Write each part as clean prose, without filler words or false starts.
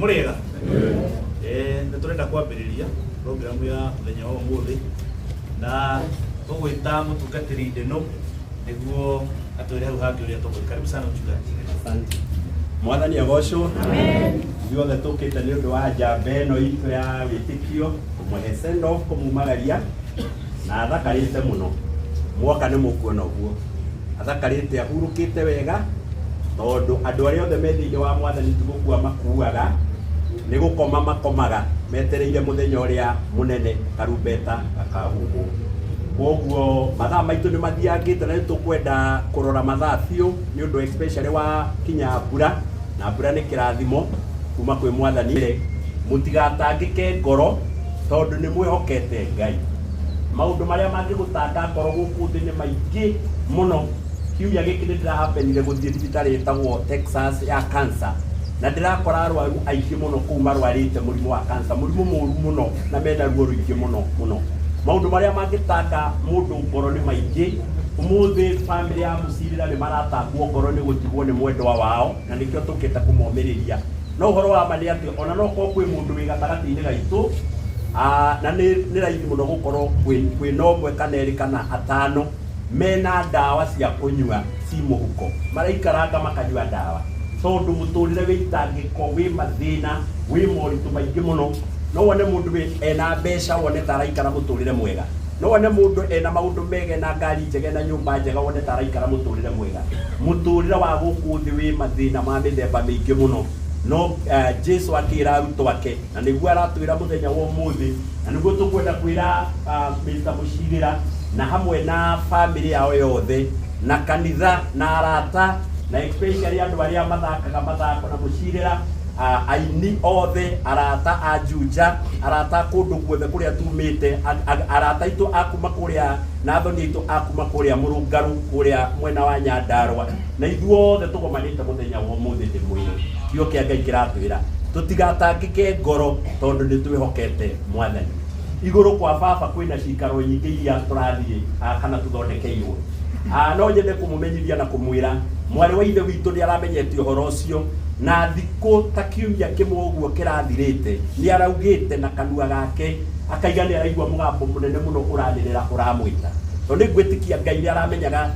Muriega nĩtũrenda kwambĩrĩria program ya mũthenya wa ũmũthĩ na tũgwĩta mũtungatĩri Ndĩnũ nĩguo atwĩre hau hangĩ ũrĩa tũgwĩka. Karibu sana mchungaji. Asante. Mwathani agocwo. Amen. Ithuothe tũkĩte nĩ ũndũ wa njamba ĩno itũ ya wĩtĩkio kũmũhe send off kũmumagaria na athakarĩte mũno. Mwoka nĩ mũkuona ũguo. Athakarĩte ahurũkĩte wega tondũ andũ arĩa othe me thĩinĩ wa Mwathani tũgũkua makuaga nĩ gũkoma makomaga metereire mũthenya ũrĩa mũnene karumbeta gakahuhwo. Koguo mathaa maitũ nĩ mathiangĩte na nĩtũkwenda kũrora mathaa biũ nĩ ũndũ especially wa kinya mbura, na mbura nĩ kĩrathimo kuma kwĩ Mwathani. Mũtigatangĩke ngoro tondũ nĩ mwĩhokete Ngai. Maũndũ marĩa mangĩgũtanga ngoro gũkũ thĩ nĩ maingĩ mũno. Kiumia gĩkĩ nĩ ndĩrahapenire gũthiĩ thibitarĩ ĩtagwo Texas ya cancer, na ndĩrakora arwaru aingĩ mũno kũu marwarĩte mũrimũ wa cancer, mũrimũ mũru mũno na mena ruo rũingĩ mũno. Maũndũ marĩa mangĩtanga mũndũ ngoro nĩ maingĩ. Ũmũthĩ family ya Mũcirĩra nĩ maratangwo ngoro nĩ gũtigwo nĩ mwendwa wao, na nĩkĩo tũkĩte kũmomĩrĩria. No ũhoro wa ma nĩ atĩ ona no korwo kwĩ mũndũ wĩ gatagatĩ-inĩ gaitũ na nĩ raithi mũno gũkorwo kwĩna ũmwe kana erĩ kana atano mena ndawa cia kũnyua ci mũhuko, maraikaranga makanyua ndawa tondũ mũtũrĩre wĩ itangĩko, wĩ mathĩna, wĩ moritũ maingĩ mũno. No wone mũndũ ena mbeca wone ta araikara mũtũrĩre mwega, no wone mũndũ ena maũndũ mega na ngari njega na nyũmba njega wone ta araikara mũtũrĩre mwega. Mũtũrĩre wa gũkũ thĩ wĩ mathĩna ma mĩthemba mĩingĩ mũno. No Jesu akĩra arutwo ake na nĩguo aratwĩra mũthenya wa ũmũthĩ, na nĩguo tũkwenda kwĩra Mr. Mũcirĩra na hamwe na family yao yothe na kanitha na arata na especially andũ arĩa mathakaga mathako na Mũcirĩra, aini othe, arata a Juja, arata kũndũ guothe kũrĩa tumĩte, arata itũ akuma kũrĩa na athoni itũ akuma kũrĩa Mũrũngarũ kũrĩa mwena wa Nyandarua, na ithuothe tũgomanĩte mũthenya wa ũmũthĩ ndĩmwĩre kĩo kĩa Ngai kĩratwĩra tũtigatangĩke ngoro tondũ nĩ twĩhokete Mwathani. Igũrũ kwa Baba kwĩna cikaro nyingĩ iria tũrathiĩ kana tũthondekeirwo. No nyende kũmũmenyithia na kũmwĩra mwarĩ wa ithe witũ nĩ aramenyete ũhoro ũcio, na thikũ ta kiumia kĩmwe ũguo kĩrathirĩte nĩ araugĩte na kanua gake akaiga nĩ araigua mũgambo mũnene mũno ũranĩrĩra ũramwĩta. Tondũ nĩ ngwĩtĩkia Ngai nĩ aramenyaga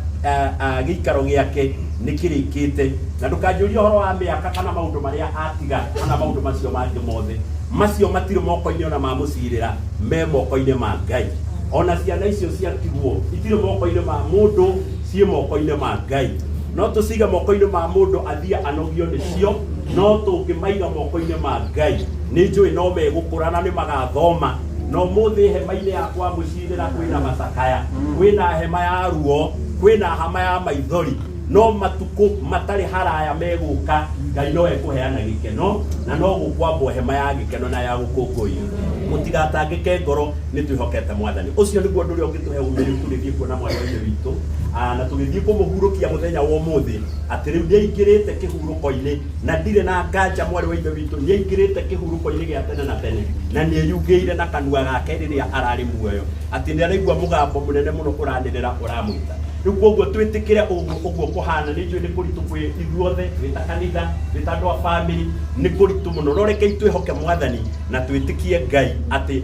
gĩikaro gĩake nĩ kĩrĩkĩte, na ndũkanjũrie ũhoro wa mĩaka kana maũndũ marĩa atiga kana maũndũ macio mangĩ mothe. Macio matirĩ moko-inĩ ona ma Mũcirĩra, me moko-inĩ ma Ngai. Ona ciana icio ciatigwo itirĩ moko-inĩ ma mũndũ, ciĩ moko-inĩ ma Ngai. No tũciga moko-inĩ ma mũndũ athiĩ anogio nĩcio, no tũngĩmaiga moko-inĩ ma Ngai nĩ njũĩ no megũkũra na nĩ magathoma. No mũthĩ hema-inĩ yakwa Mũcirĩra kwĩna macakaya, kwĩna hema ya ruo, kwĩna hama ya maithori, no matukũ matarĩ haraya megũka Ngai no ekũheana gĩkeno na no gũkwambwo hema ya gĩkeno na ya gũkũngũiyo. Mũtigatangĩke ngoro nĩ twĩhokete Mwathani. Ũcio nĩguo ũndũ ũrĩa ũngĩtũhe ũmĩrĩru tũgĩthiĩ kuona mwarĩ wa ithe witũ na tũgĩthiĩ kũmũhurũkia mũthenya wa ũmũthĩ atĩ rĩu nĩaingĩrĩte kĩhurũko-inĩ na ndirĩ na nganja mwarĩ wa ithe witũ nĩaingĩrĩte kĩhurũko-inĩ gĩa tene na tene, na nĩeyugĩire na kanua gake rĩrĩa ararĩ muoyo atĩ nĩ araigua mũgambo mũnene mũno ũranĩrĩra ũramwĩta. Rĩu koguo twĩtĩkĩre ũguo kũhana. Nĩ njũĩ nĩ kũritũ kwĩ ithuothe twĩ ta kanitha, twĩ ta andũ a family, nĩ kũritũ mũno, no rekei twĩhoke Mwathani na twĩtĩkie Ngai atĩ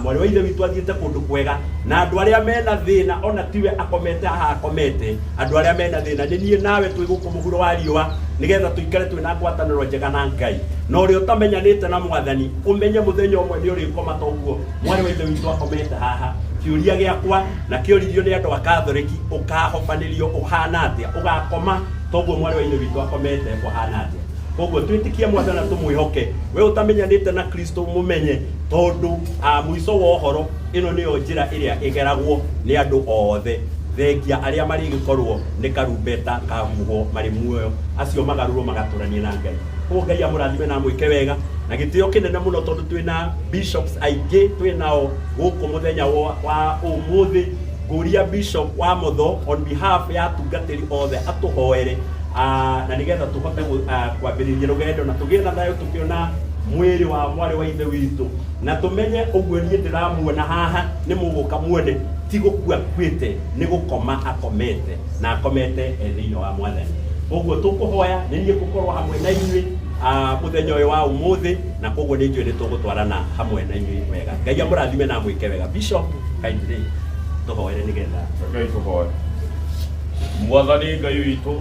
mwarĩ wa ithe witũ athiĩte kũndũ kwega, na andũ arĩa mena thĩna ona tiwe akomete haha akomete, andũ arĩa mena thĩna nĩ niĩ nawe twĩ gũkũ mũhuro wa riũa nĩgetha tũikare twĩna ngwatanĩro njega na Ngai. Na ũrĩa ũtamenyanĩte na Mwathani ũmenye mũthenya ũmwe nĩ ũrĩkoma toguo mwarĩ wa ithe witũ akomete haha. Kĩũria gĩakwa na kĩũririo nĩ andũ a Kathoriki, ũkahobanĩrio ũhana atĩa, ũgakoma toguo mwarĩ wa ithe witũ akomete ũhana atĩa. Koguo twĩtĩkie Mwathani na tũmwĩhoke. We ũtamenyanĩte na Kristo mũmenye tondũ mũico wa ũhoro ĩno nĩyo njĩra ĩrĩa ĩgeragwo nĩ andũ othe. Thengia arĩa marĩgĩkorwo nĩ karumbeta kahuhwo marĩ muoyo, acio magarũrwo magatũranie na Ngai. Koguo Ngai amũrathime na mwĩke wega na gĩtĩo kĩnene mũno tondũ twĩna bishops aingĩ twĩnao gũkũ mũthenya wa ũmũthĩ. Ngũria Bishop wa Motho on behalf ya atungatĩri othe atũhoere na nĩgetha tũhote kwambĩrĩria rũgendo na tũgĩe na thayũ tũkĩona mwĩrĩ wa mwarĩ wa ithe witũ, na tũmenye ũguo niĩ ndĩramuona haha nĩ mũgũka muone ti gũkua akuĩte, nĩ gũkoma akomete na akomete thĩinĩ wa Mwathani. Ũguo tũkũhoya nĩ niĩ gũkorwo hamwe na inyuĩ muthenya uyu wa umuthi na koguo ni njui ni tugutwarana hamwe na inyui wega. Ngai amurathime na mwike wega. Bishop kindly tuhoere nigetha Ngai tuhoe. Mwathani Ngai witũ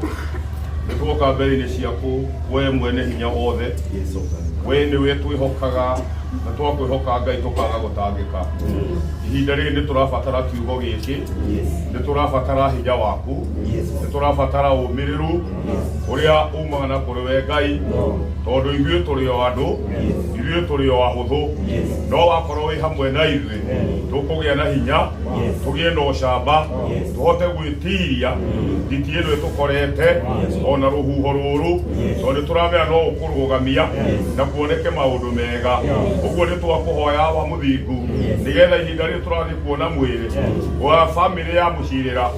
nĩtwoka mbere-inĩ ciaku we mwene hinya wothe. Yesu we nĩwe twĩhokaga na twakwĩhoka Ngai tũkaga gũtangĩka. Ihinda rĩrĩ nĩ tũrabatara kiugo gĩkĩ, nĩ tũrabatara hinya waku, nĩ tũrabatara ũmĩrĩru ũrĩa umaga na kũrĩ we Ngai, tondũ ithuĩ tũrĩ o andũ, ithuĩ tũrĩ o ahũthũ, no wakorwo wĩ hamwe na ithuĩ tũkũgĩa na hinya, tũgĩe na ũcamba, tũhote gwĩtiria nditi ĩno ĩtũkorete ona rũhuho rũrũ, tondũ nĩ tũramenya no ũkũrũgamia na kuoneke maũndũ mega. Ũguo nĩ twakũhoya wa mũthingu nĩgetha ihinda rĩrĩ tũrathiĩ kuona mwĩrĩ wa bamĩrĩ ya mũcirĩra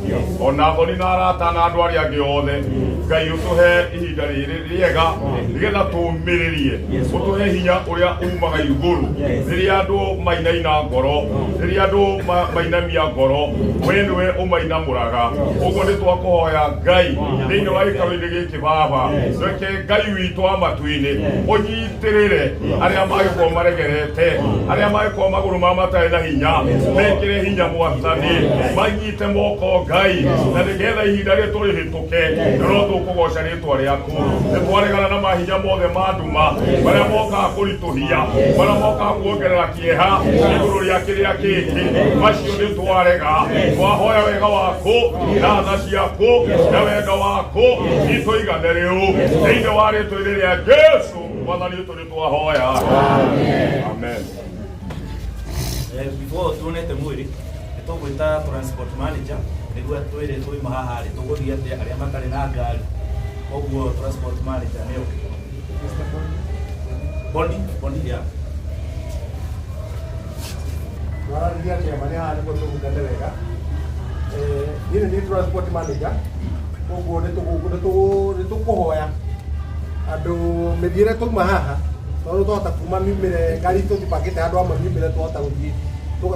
ona thoni na arata na andũ arĩa angĩ othe, Ngai ũtũhe ihinda rĩrĩ rĩega nĩgetha tũmĩrĩrie, ũtũhe hinya ũrĩa umaga igũrũ rĩrĩa andũ mainaina ngoro, rĩrĩa andũ mainamia ngoro, we nĩwe ũmainamũraga. Ũguo nĩ twakũhoya Ngai thĩinĩ wa gĩikaro-inĩ gĩkĩ Baba, reke Ngai witũ wa matu-inĩ ũnyitĩrĩre arĩa magĩkorwo maregerete, arĩa magĩkorwo magũrũ mao matarĩ na hinya, mekĩre hinya Mwathani, manyite moko Ngai, na nĩgetha ihinda rĩrĩ tũrĩhĩtũke no tũkũgoca rĩĩtwa rĩaku. Nĩ twaregana na mahinya mothe ma nduma marĩa mokaga kũritũhia, marĩa mokaga kuongerera kĩeha igũrũ rĩa kĩrĩa kĩngĩ, macio nĩ twarega. Twahoya wega waku na tha ciaku na wendo waku itũigane rĩu thĩinĩ wa rĩĩtwa-inĩ rĩa Jesũ Mwathani witũ nĩ twahoya. Amen. Before tuonete mwĩrĩ nĩ tũgwĩta transport manager nĩguo twĩre tũima haha rĩ tũgũthiĩ atĩa arĩa matarĩ na ngari. Koguo transport manager nĩ Bondi ya Wararia chama ni haha nĩguo tũgũngane wega. Niĩ nĩ transport manager, koguo nĩ tũkũhoya andũ mĩthiĩre tũma haha tondũ twahota kuma miumĩre ngari tũthipangĩte handũ hamwe miumĩre twahota gũthiĩ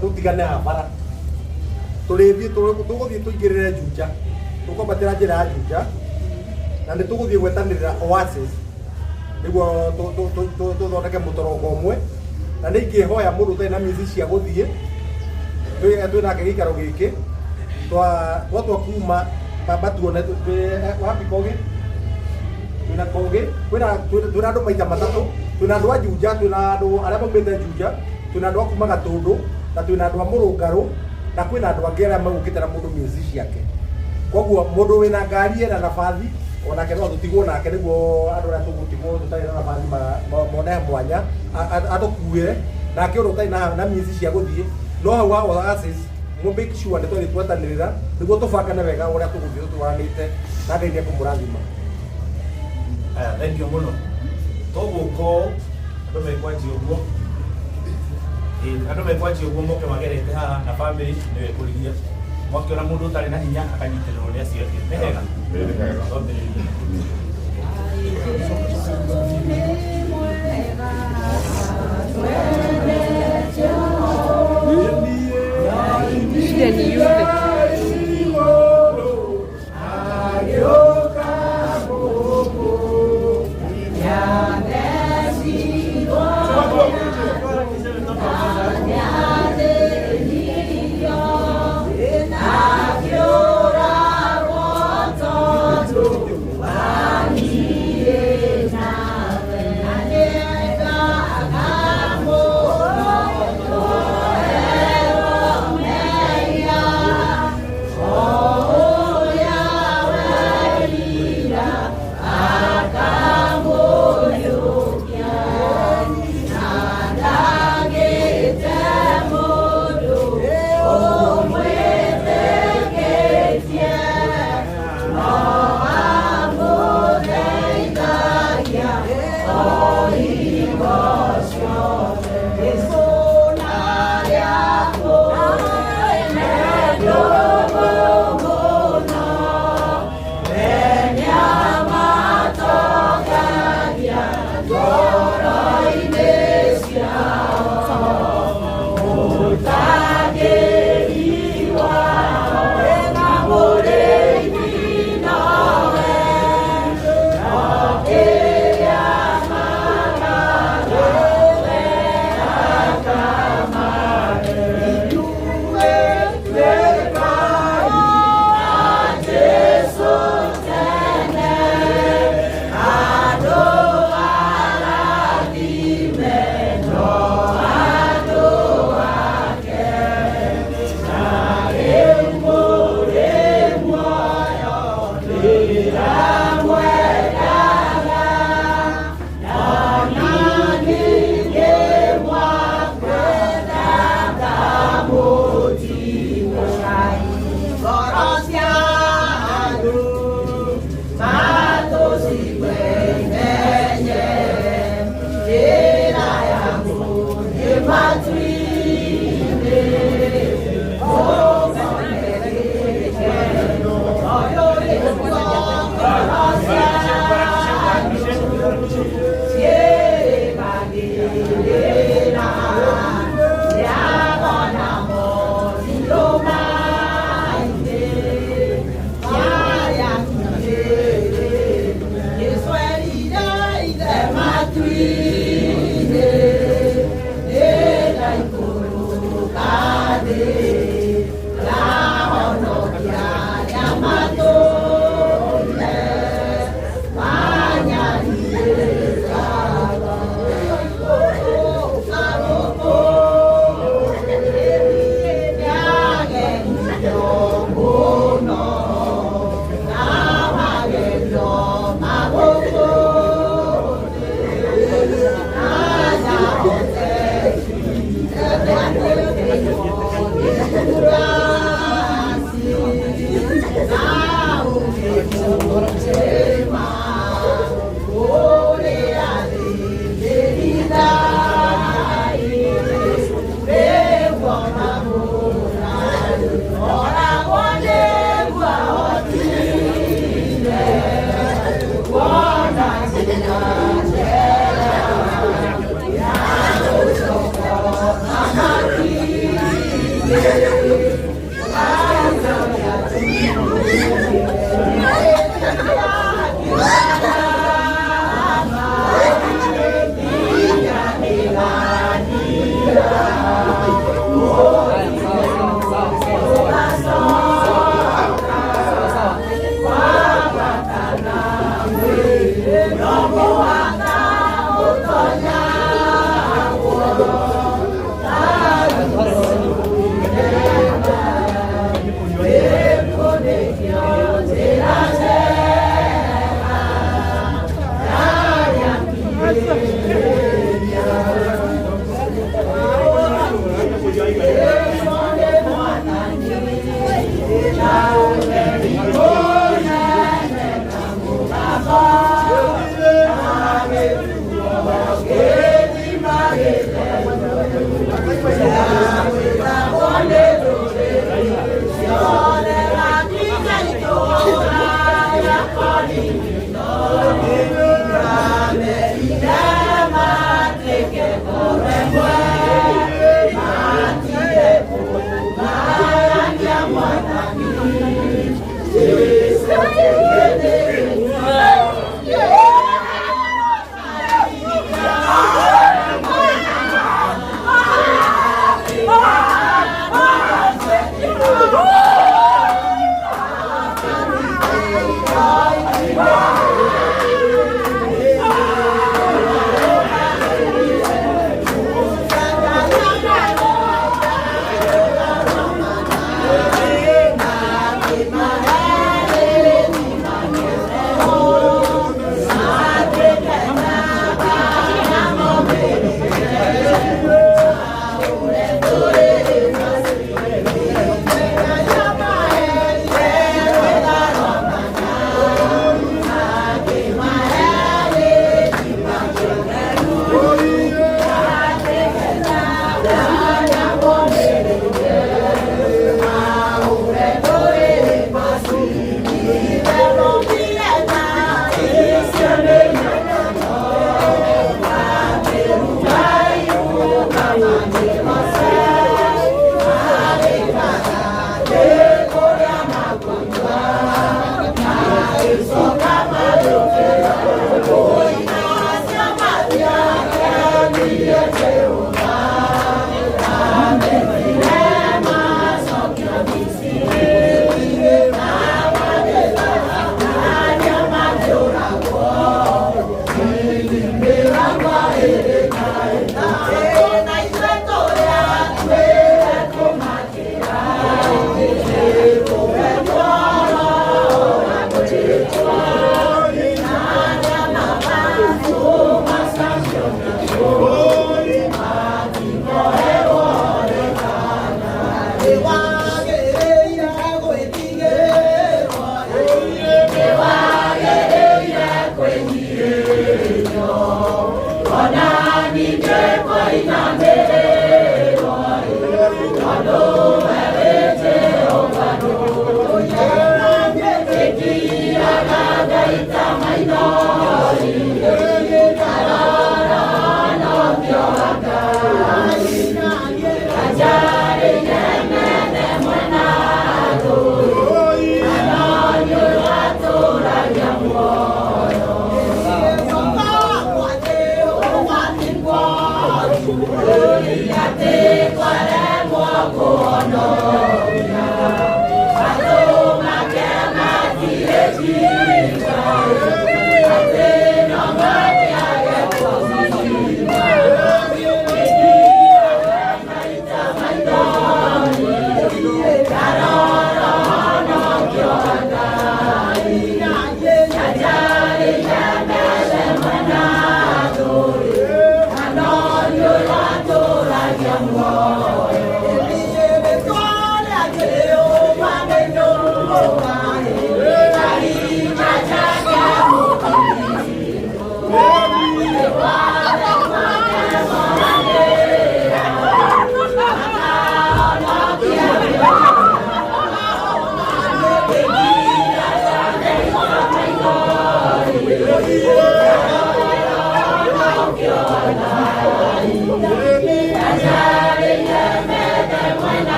tũtigane haha bara, tũgũthiĩ tũingĩrĩre Juja, tũkwambatĩra njĩra ya Juja na nĩ tũgũthiĩ gwetanĩrĩra Oasis nĩguo tũthondeke mũtorongo ũmwe, na nĩ ingĩhoya mũndũ ũtarĩ na mĩici cia gũthiĩ twĩnake gĩikaro gĩkĩ twatua kuma baba tuone wapi Kogi, twĩna Kogi, twĩna andũ maita matatũ, twĩna andũ a Juja, twĩna andũ arĩa maumĩte Juja, twĩna andũ a kuma Gatũndũ na twĩna andũ a Mũrũngarũ, na kwĩna andũ angĩ arĩa magũkĩte na mũndũ mĩici ciake. Koguo mũndũ wĩna ngari ena nabathi onake no tũtigwo nake nĩguo andũ arĩa tũgũtigwo tũtarĩ na nabathi mone mwanya atũkuĩre, nake ũrĩa ũtarĩ na mĩici cia gũthiĩ no hau wa Oasis mo make sure nĩ twathiĩ twetanĩrĩra nĩguo tũbangane wega ũrĩa tũgũthiĩ tũtwaranĩte na Ngai nĩ ekũmũrathima. Thengiũ mũno tũgũkũ andũ mekwanjia ũguo, andũ mekwanjia ũguo moke magerete haha na bamĩrĩ nĩwe kũrigia mwakiona mũndũ ũtarĩ na hinya akanyitĩrĩrwo nĩ acio angĩ. Nĩ hega Ora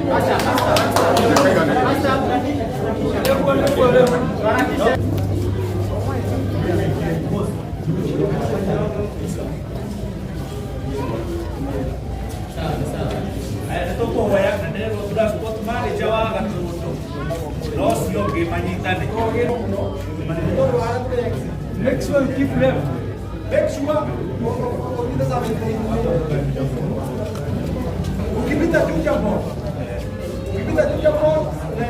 Basta. manager wa Gatundo no cio ngimanyitane Make sure you keep left. Make sure ukipita tu jambo. Ukipita tu jambo na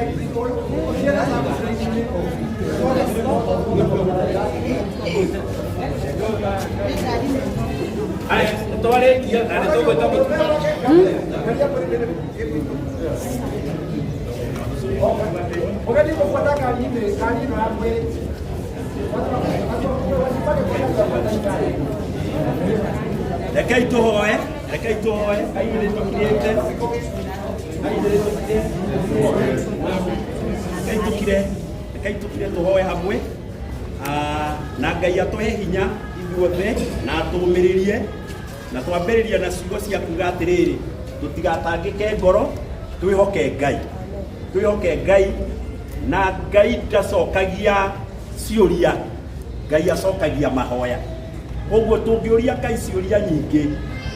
ai tole ya na to ko to Wakati unafuata kanuni hapo Rekei tuhoe aigire tukirite rekei tukire tuhoe hamwe na Ngai atohe hinya ithuothe na tumiririe na twambiriria na ciugo cia kuga atiriri tutigatangike ngoro twihoke Ngai na Ngai ndacokagia ciuria Ngai acokagia mahoya koguo tungiuria Ngai ciuria nyingi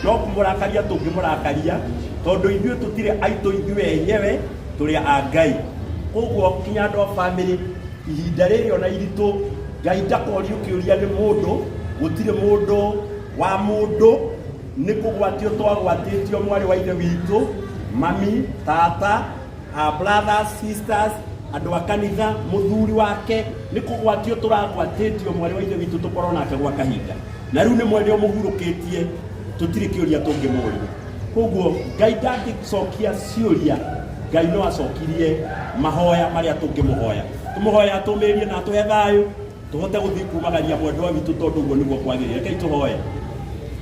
no kumurakaria tungimurakaria tondu ithuĩ tutire aitu ithuĩ enyewe turi a Ngai koguo kinya ndo family ihinda rĩrĩ ona iritu Ngai ndakorio kiuria ni mundu gutire mundu wa mundu ni kugwatio twagwatĩtio mwari wa ithe witũ mami tata brothers sisters andu a kanitha muthuri wake ni kugwatio turagwatĩtio mwari wa ithe witũ tukorwo nake gwa kahinda na riu ni mwene umuhurukitie tutire kiuria tungĩmũria koguo Ngai ndangĩcokia ciuria Ngai no acokirie mahoya maria tungĩmũhoya tumuhoya atumĩrĩrie na atuhe thayũ tuhote guthii kumagaria mwendwa witũ tondu ũguo nĩguo kwagĩrĩire rekei tuhoye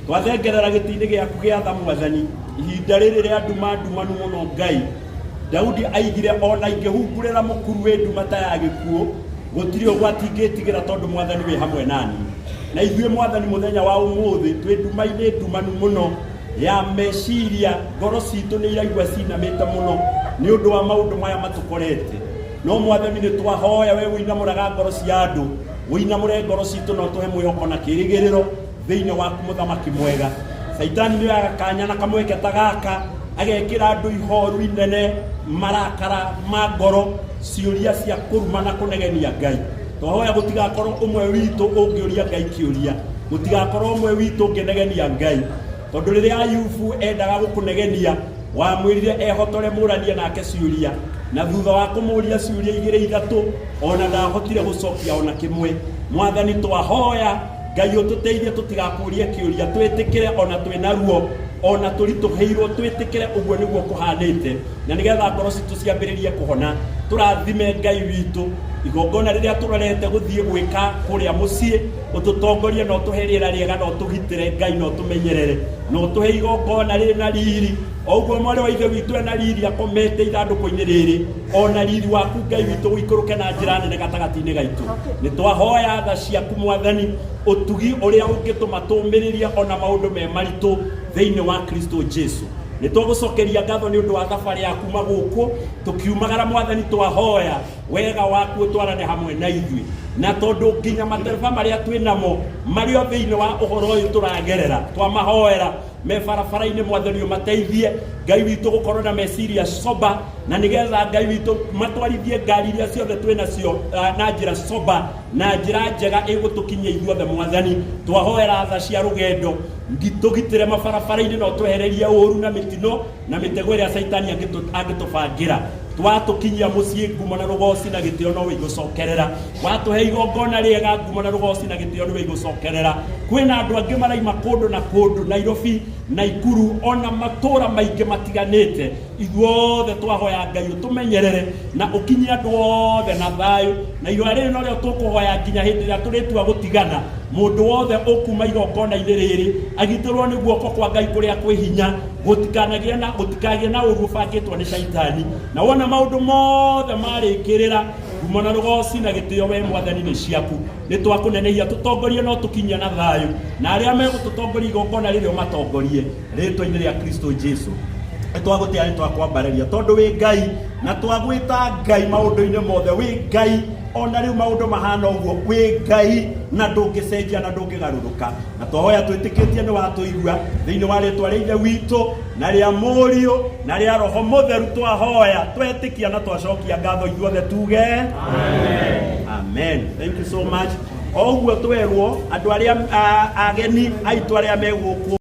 twathengerera gĩtĩ-inĩ gĩaku gĩa tha Mwathani ihinda rĩrĩ rĩa ndumanu mũno Ngai Daudi aigire ona ingĩhungurĩra mũkuru wĩ nduma ta ya gĩkuũ gũtirĩ ũgwati ingĩtigĩra tondu Mwathani wĩ hamwe nani na ithuĩ Mwathani mũthenya wa ũmũthĩ twĩ nduma-inĩ ndumanu mũno ya meciria ngoro citũ nĩ iraigua cinamĩte mũno nĩ ũndũ wa maũndũ maya matũkorete no Mwathani nĩ twahoya we wĩinamũraga ngoro cia andũ wĩinamũre ngoro citũ no tũhe mwĩhoko na kĩrĩgĩrĩro thĩinĩ waku mũthamaki mwega Saitani nĩ agakanya na kamweke ta gaka agekĩra andũ ihoru inene marakara ma ngoro ciũria cia kũruma na kũnegenia Ngai twahoya gũtigakorwo ũmwe witũ ũngĩũria Ngai kĩũria gũtigakorwo ũmwe witũ ũngĩnegenia Ngai tondu rĩrĩa Ayubu endaga gũkũnegenia wamwĩrire ehotore mũranie nake ciũria na thutha wa kũmũria ciũria igĩrĩ ithatũ ona ndahotire gũcokia ona kĩmwe Mwathani twahoya Ngai ũtũteithie tũtigakũrie kĩũria twĩtĩkĩre ona twĩna ruo ona tũritũhĩirwo twĩtĩkĩre ũguo nĩguo kũhanĩte na nĩgetha ngoro citũ ciambĩrĩrie kũhona tũrathime Ngai witũ igongona rĩrĩa tũrorete gũthiĩ gwĩka kũrĩa mũciĩ ũtũtongorie na ũtũhe rĩera rĩega na ũtũgitĩre Ngai na ũtũmenyerere na ũtũhe igongona rĩrĩ na riri o ũguo mwarĩ wa ithe witũ ena riri akomete ithandũkũ-inĩ rĩrĩ ona riri waku Ngai witũ ũikũrũke na njĩra nene gatagatĩ-inĩ gaitũ nĩ twahoya tha ciaku Mwathani ũtugi ũrĩa ũngĩtũma tũmĩrĩrie ona maũndũ me maritũ thĩinĩ wa Kristo Jesu nĩ tũgũcokeria ngatho nĩ ũndũ wa thabarĩ ya kuma gũkũ tũkiumagara Mwathani twahoya wega waku ũtwarane hamwe na ithuĩ na tondu nginya matereba marĩa twĩnamo marĩ o thĩinĩ wa ũhoro ũyũ tũragerera twamahoera me barabara-inĩ Mwathani ũmateithie Ngai witũ gũkorwo na meciria soba na nĩgetha Ngai witũ matwarithie ngari iria ciothe twĩnacio na njĩra soba na njĩra njega ĩgũtũkinyia ithuothe Mwathani twahoera tha cia rũgendo tũgitĩre mabarabara-inĩ na ũtwehererie ũũru na mĩtino na mĩtego ĩrĩa Saitani angĩtũbangĩra twatũkinyia mũciĩ ngumo na rũgoci na gĩtĩo no wĩgũcokerera watũhe igongona rĩega ngumo na rũgoci na gĩtĩo nĩ wĩgũcokerera kwĩna andũ angĩ maraima kũndũ na kũndũ Nairobi Naikuru ona matũra maingĩ matiganĩte ithuothe twahoya Ngai ũtũmenyerere na ũkinyie andũ othe na thayũ na ihoya rĩrĩ no rĩo tũkũhoya nginya hĩndĩ ĩrĩa tũrĩtua gũtigana mũndũ wothe ũkuma igongona-inĩ rĩrĩ agitĩrwo nĩ guoko kwa Ngai kũrĩa kwĩ hinya gũtikagĩe na ũru ũbangĩtwo nĩ Saitani na wona maũndũ mothe marĩkĩrĩra ngumo na rũgoci na gĩtĩo we Mwathani nĩ ciaku nĩ twakũnenehia tũtongorie no tũkinyia na thayũ na arĩa megũtũtongoria igongona rĩrĩ ũmatongorie rĩtwa-inĩ rĩa Kristo Jesu twagũtĩa nĩ twakwambarĩria tondũ wĩ Ngai na twagwĩta Ngai maũndũ-inĩ mothe wĩ Ngai ona riu maundu mahana uguo wi Ngai na ndungicenjia na ndungigaruruka na twahoya twitikitie ni watuigua thiini wa ritwa ria Ithe witu na ria Mũriũ na ria Roho Mutheru twahoya twetikia na twacokia ngatho ithuothe tuge amen. Thank you so much. Oguo twerwo andu aria ageni aitu aria meguku